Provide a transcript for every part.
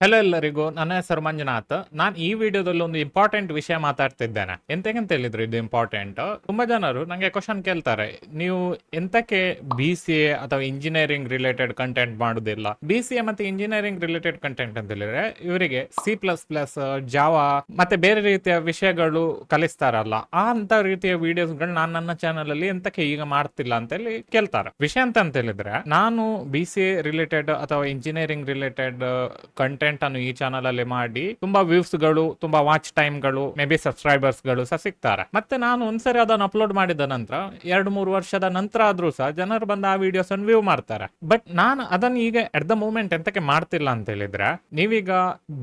Hello ಎಲ್ಲರಿಗೂ, ನನ್ನ ಹೆಸರು ಮಂಜುನಾಥ್. ನಾನು ಈ ವಿಡಿಯೋದಲ್ಲಿ ಒಂದು ಇಂಪಾರ್ಟೆಂಟ್ ವಿಷಯ ಮಾತಾಡ್ತಿದ್ದೇನೆ. ಎಂತಕ್ಕಂತ ಹೇಳಿದ್ರು ಇದು ಇಂಪಾರ್ಟೆಂಟ್. ತುಂಬಾ ಜನರು ನಂಗೆ ಕ್ವಶನ್ ಕೇಳ್ತಾರೆ, ನೀವು ಎಂತಕ್ಕೆ BCA ಅಥವಾ ಇಂಜಿನಿಯರಿಂಗ್ ರಿಲೇಟೆಡ್ ಕಂಟೆಂಟ್ ಮಾಡುದಿಲ್ಲ? BCA ಮತ್ತೆ ಇಂಜಿನಿಯರಿಂಗ್ ರಿಲೇಟೆಡ್ ಕಂಟೆಂಟ್ ಅಂತ ಹೇಳಿದ್ರೆ ಇವರಿಗೆ C++, ಜಾವಾ ಮತ್ತೆ ಬೇರೆ ರೀತಿಯ ವಿಷಯಗಳು ಕಲಿಸ್ತಾರಲ್ಲ, ಆ ಅಂತ ರೀತಿಯ ವಿಡಿಯೋಸ್ಗಳು ನಾನು ನನ್ನ ಚಾನಲ್ ಅಲ್ಲಿ ಎಂತಕ್ಕೆ ಈಗ ಮಾಡ್ತಿಲ್ಲ ಅಂತ ಹೇಳಿ ಕೇಳ್ತಾರೆ. ವಿಷಯ ಅಂತ ಹೇಳಿದ್ರೆ, ನಾನು BCA ರಿಲೇಟೆಡ್ ಅಥವಾ ಇಂಜಿನಿಯರಿಂಗ್ ರಿಲೇಟೆಡ್ ಕಂಟೆಂಟ್ ಅನ್ನು ಈ ಚಾನಲ್ ಅಲ್ಲಿ ಮಾಡಿ ತುಂಬಾ ವ್ಯೂಸ್ ಗಳು, ತುಂಬಾ ವಾಚ್ ಟೈಮ್ ಗಳು, ಮೇ ಬಿ ಸಬ್ಸ್ಕ್ರೈಬರ್ಸ್ ಗಳು ಸಹ ಸಿಗ್ತಾರೆ. ಮತ್ತೆ ನಾನು ಒಂದ್ಸರಿ ಅದನ್ನು ಅಪ್ಲೋಡ್ ಮಾಡಿದ ನಂತರ 2-3 ವರ್ಷದ ನಂತರ ಆದ್ರೂ ಸಹ ಜನರು ಬಂದು ಆ ವಿಡಿಯೋಸ್ ಅನ್ನು ವ್ಯೂ ಮಾಡ್ತಾರೆ. ಬಟ್ ನಾನು ಅದನ್ನು ಈಗ ಎಟ್ ದ ಮೂಮೆಂಟ್ ಎಂತಕ್ಕೆ ಮಾಡ್ತಿಲ್ಲ ಅಂತ ಹೇಳಿದ್ರೆ, ನೀವೀಗ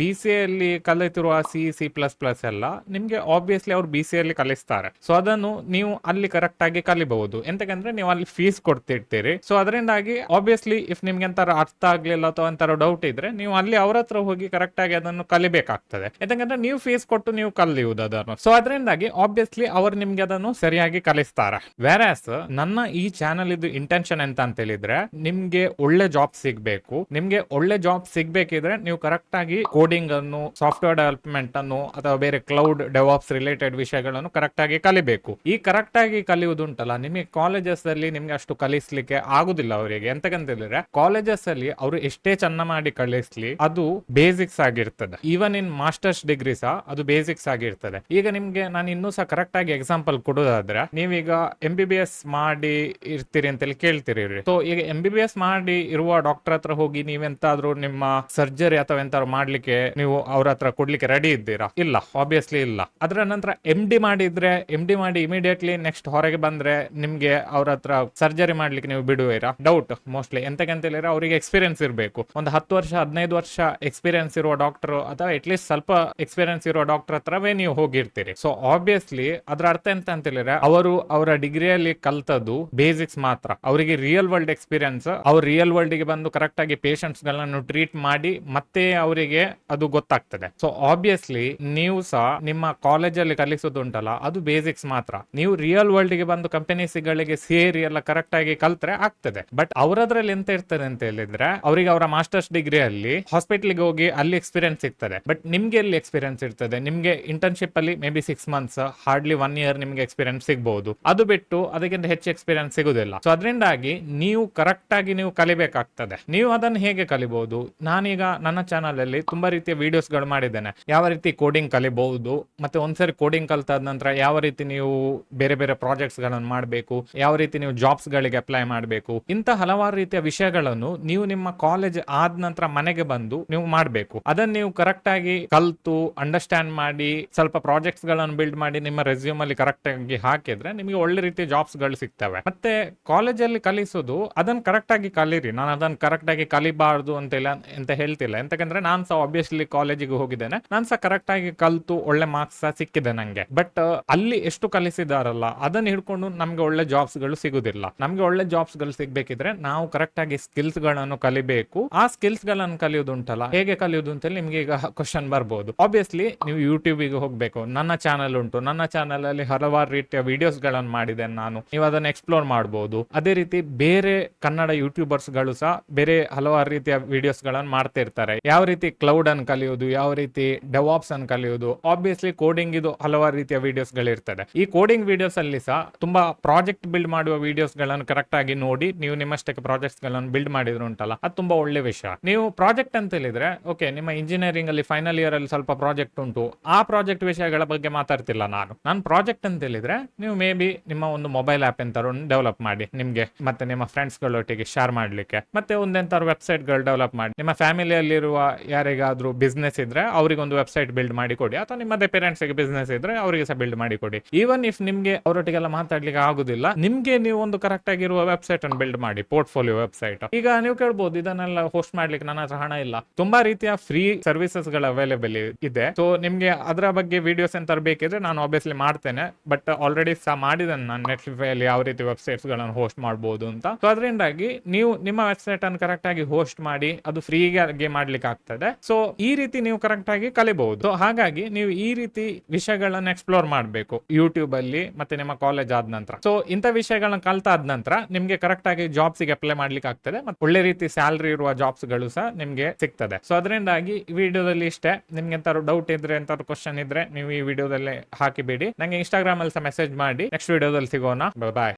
BCA ಅಲ್ಲಿ ಕಲಿತಿರುವ C++ ಎಲ್ಲ ನಿಮ್ಗೆ ಆಬ್ವಿಯಸ್ಲಿ ಅವ್ರು BCA ಅಲ್ಲಿ ಕಲಿಸ್ತಾರೆ. ಸೊ ಅದನ್ನು ನೀವು ಅಲ್ಲಿ ಕರೆಕ್ಟ್ ಆಗಿ ಕಲಿಬಹುದು. ಎಂತಕಂದ್ರೆ ನೀವು ಅಲ್ಲಿ ಫೀಸ್ ಕೊಡ್ತಿರ್ತೀರಿ. ಸೊ ಅದರಿಂದಾಗಿ ಆಬ್ವಿಯಸ್ಲಿ ಇಫ್ ನಿಮ್ಗೆ ಎಂತಾರ ಅರ್ಥ ಆಗ್ಲಿಲ್ಲ ಅಥವಾ ಎಂತಾರ ಡೌಟ್ ಇದ್ರೆ ನೀವು ಅಲ್ಲಿ ಅವ್ರ ಹತ್ರ ಹೋಗಿ ಕರೆಕ್ಟ್ ಆಗಿ ಅದನ್ನು ಕಲಿಬೇಕಾಗ್ತದೆ. ಯಾಕಂದ್ರೆ ನೀವು ಫೀಸ್ ಕೊಟ್ಟು ನೀವು ಕಲಿಯುವುದು ಅದನ್ನು. ಸೊ ಅದರಿಂದಾಗಿ ಆಬ್ವಿಯಸ್ಲಿ ಅವರು ನಿಮ್ಗೆ ಅದನ್ನು ಸರಿಯಾಗಿ ಕಲಿಸ್ತಾರೆ. ವೆರಾಸ್ ನನ್ನ ಈ ಚಾನಲ್ ಇದು ಇಂಟೆನ್ಷನ್ ಎಂತ ಅಂತ ಹೇಳಿದ್ರೆ, ನಿಮ್ಗೆ ಒಳ್ಳೆ ಜಾಬ್ ಸಿಗ್ಬೇಕು. ನಿಮ್ಗೆ ಒಳ್ಳೆ ಜಾಬ್ ಸಿಗ್ಬೇಕಿದ್ರೆ ನೀವು ಕರೆಕ್ಟ್ ಆಗಿ ಕೋಡಿಂಗ್ ಅನ್ನು, ಸಾಫ್ಟ್ವೇರ್ ಡೆವಲಪ್ಮೆಂಟ್ ಅನ್ನು ಅಥವಾ ಬೇರೆ ಕ್ಲೌಡ್ ಡೆವಾಪ್ಸ್ ರಿಲೇಟೆಡ್ ವಿಷಯಗಳನ್ನು ಕರೆಕ್ಟ್ ಆಗಿ ಕಲಿಬೇಕು. ಈ ಕರೆಕ್ಟ್ ಆಗಿ ಕಲಿಯುವುದುಂಟಲ್ಲ, ನಿಮಗೆ ಕಾಲೇಜಸ್ ಅಲ್ಲಿ ನಿಮ್ಗೆ ಅಷ್ಟು ಕಲಿಸ್ಲಿಕ್ಕೆ ಆಗುದಿಲ್ಲ ಅವರಿಗೆ. ಎಂತಕ್ಕಂತ ಹೇಳಿದ್ರೆ ಕಾಲೇಜಸ್ ಅಲ್ಲಿ ಅವರು ಎಷ್ಟೇ ಚೆನ್ನ ಮಾಡಿ ಕಲಿಸ್ಲಿ ಅದು ಬೇಸಿಕ್ಸ್ ಆಗಿರ್ತದೆ. ಈವನ್ ಇನ್ ಮಾಸ್ಟರ್ಸ್ ಡಿಗ್ರಿ ಸಹ ಅದು ಬೇಸಿಕ್ಸ್ ಆಗಿರ್ತದೆ. ಈಗ ನಿಮ್ಗೆ ನಾನು ಇನ್ನೂ ಸಹ ಕರೆಕ್ಟ್ ಆಗಿ ಎಕ್ಸಾಂಪಲ್ ಕೊಡೋದಾದ್ರೆ, ನೀವೀಗ MBBS ಮಾಡಿ ಇರ್ತೀರಿ ಅಂತೇಳಿ ಕೇಳ್ತೀರಿ. ಸೊ ಈಗ MBBS ಮಾಡಿ ಇರುವ ಡಾಕ್ಟರ್ ಹತ್ರ ಹೋಗಿ ನೀವೆಂತಾದ್ರೂ ನಿಮ್ಮ ಸರ್ಜರಿ ಅಥವಾ ಎಂತಾದ್ರು ಮಾಡ್ಲಿಕ್ಕೆ ನೀವು ಅವ್ರ ಹತ್ರ ಕೊಡ್ಲಿಕ್ಕೆ ರೆಡಿ ಇದ್ದೀರಾ? ಇಲ್ಲ, ಆಬ್ವಿಯಸ್ಲಿ ಇಲ್ಲ. ಅದರ ನಂತರ MD ಮಾಡಿದ್ರೆ, MD ಮಾಡಿ ಇಮಿಡಿಯೇಟ್ಲಿ ನೆಕ್ಸ್ಟ್ ಹೊರಗೆ ಬಂದ್ರೆ ನಿಮ್ಗೆ ಅವ್ರ ಹತ್ರ ಸರ್ಜರಿ ಮಾಡ್ಲಿಕ್ಕೆ ನೀವು ಬಿಡುವಿರಾ? Doubt mostly. ಎಂತಕ್ಕಂತ ಹೇಳಿದ್ರೆ ಅವರಿಗೆ ಎಕ್ಸ್ಪೀರಿಯನ್ಸ್ ಇರಬೇಕು. ಒಂದು 10 ವರ್ಷ 15 ವರ್ಷ ಎಕ್ಸ್ಪೀರಿಯನ್ಸ್ ಇರುವ ಡಾಕ್ಟರ್ ಅಥವಾ ಅಟ್ಲೀಸ್ಟ್ ಸ್ವಲ್ಪ ಎಕ್ಸ್ಪೀರಿಯನ್ಸ್ ಇರುವ ಡಾಕ್ಟರ್ ಹತ್ರವೇ ನೀವು ಹೋಗಿರ್ತೀರಿ. ಸೊ ಆಬ್ವಿಯಸ್ಲಿ ಅದ್ರ ಅರ್ಥ ಎಂತ ಅಂತ ಹೇಳಿದ್ರೆ, ಅವರು ಅವರ ಡಿಗ್ರಿಯಲ್ಲಿ ಕಲ್ತದ್ದು ಬೇಸಿಕ್ಸ್ ಮಾತ್ರ. ಅವರಿಗೆ ರಿಯಲ್ ವರ್ಲ್ಡ್ ಎಕ್ಸ್ಪೀರಿಯನ್ಸ್, ಅವ್ರು ರಿಯಲ್ ವರ್ಲ್ಡ್ ಗೆ ಬಂದು ಕರೆಕ್ಟ್ ಆಗಿ ಪೇಷಂಟ್ಸ್ ಗಳನ್ನು ಟ್ರೀಟ್ ಮಾಡಿ ಮತ್ತೆ ಅವರಿಗೆ ಅದು ಗೊತ್ತಾಗ್ತದೆ. ಸೊ ಆಬ್ವಿಯಸ್ಲಿ ನೀವು ಸಹ ನಿಮ್ಮ ಕಾಲೇಜಲ್ಲಿ ಕಲಿಸೋದುಂಟಲ್ಲ ಅದು ಬೇಸಿಕ್ಸ್ ಮಾತ್ರ. ನೀವು ರಿಯಲ್ ವರ್ಲ್ಡ್ ಗೆ ಬಂದು ಕಂಪನೀಸ್ ಗಳಿಗೆ ಸೇರಿ ಎಲ್ಲ ಕರೆಕ್ಟ್ ಆಗಿ ಕಲ್ತ್ರೆ ಆಗ್ತದೆ. ಬಟ್ ಅವರದ್ರಲ್ಲಿ ಎಂತ ಇರ್ತದೆ ಅಂತ ಹೇಳಿದ್ರೆ, ಅವರಿಗೆ ಅವರ ಮಾಸ್ಟರ್ಸ್ ಡಿಗ್ರಿಯಲ್ಲಿ ಹಾಸ್ಪಿಟಲ್ಗೆ ಹೋಗಿ ಅಲ್ಲಿ ಎಕ್ಸ್ಪೀರಿಯನ್ಸ್ ಸಿಗ್ತದೆ. ಬಟ್ ನಿಮ್ಗೆ ಎಲ್ಲಿ ಎಕ್ಸ್ಪೀರಿಯನ್ಸ್ ಇರ್ತದೆ? ನಿಮ್ಗೆ ಇಂಟರ್ನ್ಶಿಪ್ ಅಲ್ಲಿ may be 6 months, hardly 1 year ನಿಮ್ಗೆ ಎಕ್ಸ್ಪೀರಿಯನ್ಸ್ ಸಿಗಬಹುದು. ಅದು ಬಿಟ್ಟು ಅದಕ್ಕಿಂತ ಹೆಚ್ಚು ಎಕ್ಸ್ಪೀರಿಯನ್ಸ್ ಸಿಗುದಿಲ್ಲ. ಸೊ ಅದರಿಂದಾಗಿ ನೀವು ಕರೆಕ್ಟ್ ಆಗಿ ನೀವು ಕಲಿಬೇಕಾಗ್ತದೆ. ನೀವು ಅದನ್ನು ಹೇಗೆ ಕಲಿಬಹುದು? ನಾನೀಗ ನನ್ನ ಚಾನಲ್ ಅಲ್ಲಿ ತುಂಬಾ ರೀತಿಯ ವಿಡಿಯೋಸ್ ಗಳು ಮಾಡಿದ್ದೇನೆ. ಯಾವ ರೀತಿ ಕೋಡಿಂಗ್ ಕಲಿಬಹುದು, ಮತ್ತೆ ಒಂದ್ಸರಿ ಕೋಡಿಂಗ್ ಕಲ್ತಾದ ನಂತರ ಯಾವ ರೀತಿ ನೀವು ಬೇರೆ ಬೇರೆ ಪ್ರಾಜೆಕ್ಟ್ಸ್ ಗಳನ್ನು ಮಾಡಬೇಕು, ಯಾವ ರೀತಿ ನೀವು ಜಾಬ್ಸ್ ಗಳಿಗೆ ಅಪ್ಲೈ ಮಾಡಬೇಕು, ಇಂತ ಹಲವಾರು ರೀತಿಯ ವಿಷಯಗಳನ್ನು ನೀವು ನಿಮ್ಮ ಕಾಲೇಜ್ ಆದ ನಂತರ ಮನೆಗೆ ಬಂದು ನೀವು ಮಾಡಬೇಕು. ಅದನ್ನ ನೀವು ಕರೆಕ್ಟ್ ಆಗಿ ಕಲ್ತು ಅಂಡರ್ಸ್ಟ್ಯಾಂಡ್ ಮಾಡಿ ಸ್ವಲ್ಪ ಪ್ರಾಜೆಕ್ಟ್ಸ್ ಗಳನ್ನು ಬಿಲ್ಡ್ ಮಾಡಿ ನಿಮ್ಮ ರೆಸ್ಯೂಮ್ ಅಲ್ಲಿ ಕರೆಕ್ಟ್ ಆಗಿ ಹಾಕಿದ್ರೆ ನಿಮಗೆ ಒಳ್ಳೆ ರೀತಿಯ ಜಾಬ್ಸ್ ಗಳು ಸಿಗ್ತವೆ. ಮತ್ತೆ ಕಾಲೇಜಲ್ಲಿ ಕಲಿಸೋದು ಅದನ್ನ ಕರೆಕ್ಟ್ ಆಗಿ ಕಲೀರಿ. ನಾನು ಅದನ್ನ ಕರೆಕ್ಟ್ ಆಗಿ ಕಲಿಬಾರ್ದು ಅಂತ ಹೇಳ್ತಿಲ್ಲ. ಎಂತಕಂದ್ರೆ ನಾನ್ ಸಹ ಆಬ್ವಿಯಸ್ಲಿ ಕಾಲೇಜಿಗೆ ಹೋಗಿದ್ದೇನೆ, ನಾನ್ ಸಹ ಕರೆಕ್ಟ್ ಆಗಿ ಕಲ್ತು ಒಳ್ಳೆ ಮಾರ್ಕ್ಸ್ ಸಹ ಸಿಕ್ಕಿದೆ ನಂಗೆ. ಬಟ್ ಅಲ್ಲಿ ಎಷ್ಟು ಕಲಿಸಿದಾರಲ್ಲ ಅದನ್ನ ಹಿಡ್ಕೊಂಡು ನಮ್ಗೆ ಒಳ್ಳೆ ಜಾಬ್ಸ್ ಗಳು ಸಿಗುದಿಲ್ಲ. ನಮ್ಗೆ ಒಳ್ಳೆ ಜಾಬ್ಸ್ ಗಳು ಸಿಗ್ಬೇಕಿದ್ರೆ ನಾವು ಕರೆಕ್ಟ್ ಆಗಿ ಸ್ಕಿಲ್ಸ್ ಗಳನ್ನು ಕಲಿಬೇಕು. ಆ ಸ್ಕಿಲ್ಸ್ ಗಳನ್ನು ಕಲಿಯೋದುಂಟಲ್ಲ, ಹೇಗೆ ಕಲಿಯೋದು ಅಂತ ನಿಮ್ಗೆ ಈಗ ಕ್ವಶನ್ ಬರ್ಬೋದು. ಆಬ್ವಿಯಸ್ಲಿ ನೀವು ಯೂಟ್ಯೂಬ್ ಗೆ ಹೋಗ್ಬೇಕು. ನನ್ನ ಚಾನಲ್ ಉಂಟು, ನನ್ನ ಚಾನಲ್ ಅಲ್ಲಿ ಹಲವಾರು ರೀತಿಯ ವಿಡಿಯೋಸ್ ಗಳನ್ನು ಮಾಡಿದ್ದೇನೆ ನಾನು. ನೀವು ಅದನ್ನ ಎಕ್ಸ್ಪ್ಲೋರ್ ಮಾಡಬಹುದು. ಅದೇ ರೀತಿ ಬೇರೆ ಕನ್ನಡ ಯೂಟ್ಯೂಬರ್ಸ್ ಗಳು ಸಹ ಬೇರೆ ಹಲವಾರು ರೀತಿಯ ವಿಡಿಯೋಸ್ ಗಳನ್ನು ಮಾಡ್ತಾ ಇರ್ತಾರೆ. ಯಾವ ರೀತಿ ಕ್ಲೌಡ್ ಅನ್ನು ಕಲಿಯೋದು, ಯಾವ ರೀತಿ ಡೆವಾಪ್ಸ್ ಅನ್ನು ಕಲಿಯೋದು. ಆಬ್ವಿಯಸ್ಲಿ ಕೋಡಿಂಗ್ ಇದು ಹಲವಾರು ರೀತಿಯ ವಿಡಿಯೋಸ್ ಗಳು ಇರ್ತದೆ. ಈ ಕೋಡಿಂಗ್ ವಿಡಿಯೋಸ್ ಅಲ್ಲಿ ಸಹ ತುಂಬಾ ಪ್ರಾಜೆಕ್ಟ್ ಬಿಲ್ಡ್ ಮಾಡುವ ವಿಡಿಯೋಸ್ ಗಳನ್ನು ಕರೆಕ್ಟ್ ಆಗಿ ನೋಡಿ ನೀವು ನಿಮ್ಮಷ್ಟಕ್ಕೆ ಪ್ರಾಜೆಕ್ಟ್ಸ್ ಗಳನ್ನು ಬಿಲ್ಡ್ ಮಾಡಿದ್ರು ಉಂಟಲ್ಲ, ಅದು ತುಂಬಾ ಒಳ್ಳೆ ವಿಷಯ. ನೀವು ಪ್ರಾಜೆಕ್ಟ್ ಅಂತ ಹೇಳಿದ್ರೆ ಓಕೆ, ನಿಮ್ಮ ಇಂಜಿನಿಯರಿಂಗ್ ಅಲ್ಲಿ ಫೈನಲ್ ಇಯರ್ ಅಲ್ಲಿ ಸ್ವಲ್ಪ ಪ್ರಾಜೆಕ್ಟ್ ಉಂಟು, ಆ ಪ್ರಾಜೆಕ್ಟ್ ವಿಷಯಗಳ ಬಗ್ಗೆ ಮಾತಾಡ್ತಿಲ್ಲ ನಾನು ಪ್ರಾಜೆಕ್ಟ್ ಅಂತ ಹೇಳಿದ್ರೆ ನೀವು ಮೇ ಬಿ ನಿಮ್ಮ ಒಂದು ಮೊಬೈಲ್ ಆಪ್ ಎಂತಾರು ಡೆವಲಪ್ ಮಾಡಿ ನಿಮ್ಗೆ ಮತ್ತೆ ನಿಮ್ಮ ಫ್ರೆಂಡ್ಸ್ ಗಳೊಟ್ಟಿಗೆ ಶೇರ್ ಮಾಡ್ಲಿಕ್ಕೆ, ಮತ್ತೆ ಒಂದೆಂತಾರು ವೆಬ್ಸೈಟ್ ಗಳು ಡೆವಲಪ್ ಮಾಡಿ. ನಿಮ್ಮ ಫ್ಯಾಮಿಲಿಯಲ್ಲಿರುವ ಯಾರಿಗಾದ್ರೂ ಬಿಸ್ನೆಸ್ ಇದ್ರೆ ಅವರಿಗೆ ಒಂದು ವೆಬ್ಸೈಟ್ ಬಿಲ್ಡ್ ಮಾಡಿ ಕೊಡಿ, ಅಥವಾ ನಿಮ್ಮದೇ ಪೇರೆಂಟ್ಸ್ ಗೆ ಬಿಸ್ನೆಸ್ ಇದ್ರೆ ಅವರಿಗೆ ಸಹ ಬಿಲ್ಡ್ ಮಾಡಿ ಕೊಡಿ. ಈವನ್ ಇಫ್ ನಿಮ್ಗೆ ಅವರೊಟ್ಟಿಗೆಲ್ಲ ಮಾತಾಡ್ಲಿಕ್ಕೆ ಆಗುದಿಲ್ಲ, ನಿಮ್ಗೆ ನೀವು ಒಂದು ಕರೆಕ್ಟ್ ಆಗಿರುವ ವೆಬ್ಸೈಟ್ ಅನ್ನು ಬಿಲ್ಡ್ ಮಾಡಿ, ಪೋರ್ಟ್ಫೋಲಿಯೋ ವೆಬ್ಸೈಟ್. ಈಗ ನೀವು ಕೇಳ್ಬೋದು, ಇದನ್ನೆಲ್ಲ ಹೋಸ್ಟ್ ಮಾಡ್ಲಿಕ್ಕೆ ನನ್ನ ಹತ್ರ ಹಣ ಇಲ್ಲ. ತುಂಬಾ ರೀತಿಯ ಫ್ರೀ ಸರ್ವಿಸಸ್ ಗಳು ಅವೈಲೇಬಲ್ ಇದೆ. ಸೊ ನಿಮ್ಗೆ ಅದರ ಬಗ್ಗೆ ವಿಡಿಯೋಸ್ ಎಂತ ಬೇಕಿದ್ರೆ ನಾನು ಆಬ್ವಿಯಸ್ಲಿ ಮಾಡ್ತೇನೆ. ಬಟ್ ಆಲ್ರೆಡಿ ಸಹ ಮಾಡಿದ್ದೇನೆ ನಾನು ನೆಟ್ಲಿಫೈ ಅಲ್ಲಿ ಯಾವ ರೀತಿ ವೆಬ್ಸೈಟ್ಸ್ ಗಳನ್ನು ಹೋಸ್ಟ್ ಮಾಡಬಹುದು ಅಂತ. ಸೊ ಅದರಿಂದಾಗಿ ನೀವು ನಿಮ್ಮ ವೆಬ್ಸೈಟ್ ಅನ್ನು ಕರೆಕ್ಟ್ ಆಗಿ ಹೋಸ್ಟ್ ಮಾಡಿ ಅದು ಫ್ರೀಗೆ ಮಾಡ್ಲಿಕ್ಕೆ ಆಗ್ತದೆ. ಸೊ ಈ ರೀತಿ ನೀವು ಕರೆಕ್ಟ್ ಆಗಿ ಕಲಿಬಹುದು. ಸೊ ಹಾಗಾಗಿ ನೀವು ಈ ರೀತಿ ವಿಷಯಗಳನ್ನ ಎಕ್ಸ್ಪ್ಲೋರ್ ಮಾಡಬೇಕು ಯೂಟ್ಯೂಬ್ ಅಲ್ಲಿ ಮತ್ತೆ ನಿಮ್ಮ ಕಾಲೇಜ್ ಆದ ನಂತರ. ಸೊ ಇಂಥ ವಿಷಯಗಳನ್ನ ಕಲ್ತಾದ ನಂತರ ನಿಮ್ಗೆ ಕರೆಕ್ಟ್ ಆಗಿ ಜಾಬ್ಸ್ ಗೆ ಅಪ್ಲೈ ಮಾಡ್ಲಿಕ್ಕೆ ಆಗ್ತದೆ, ಮತ್ತೆ ಒಳ್ಳೆ ರೀತಿ ಸ್ಯಾಲರಿ ಇರುವ ಜಾಬ್ಸ್ ಗಳು ಸಹ ನಿಮ್ಗೆ ಸಿಗ್ತದೆ. ಸೊ ಅದರಿಂದಾಗಿ ಈ ವಿಡಿಯೋದಲ್ಲಿ ಇಷ್ಟೇ. ನಿಮ್ಗೆ ಎಂತಾದ್ರು ಡೌಟ್ ಇದ್ರೆ, ಎಂತಾದ್ರು ಕ್ವಶನ್ ಇದ್ರೆ ನೀವು ಈ ವಿಡಿಯೋದಲ್ಲಿ ಹಾಕಿಬಿಡಿ. ನಂಗೆ ಇನ್ಸ್ಟಾಗ್ರಾಮ್ ಅಲ್ಲಿ ಸಹ ಮೆಸೇಜ್ ಮಾಡಿ. ನೆಕ್ಸ್ಟ್ ವಿಡಿಯೋದಲ್ಲಿ ಸಿಗೋಣ. ಬಾಯ್.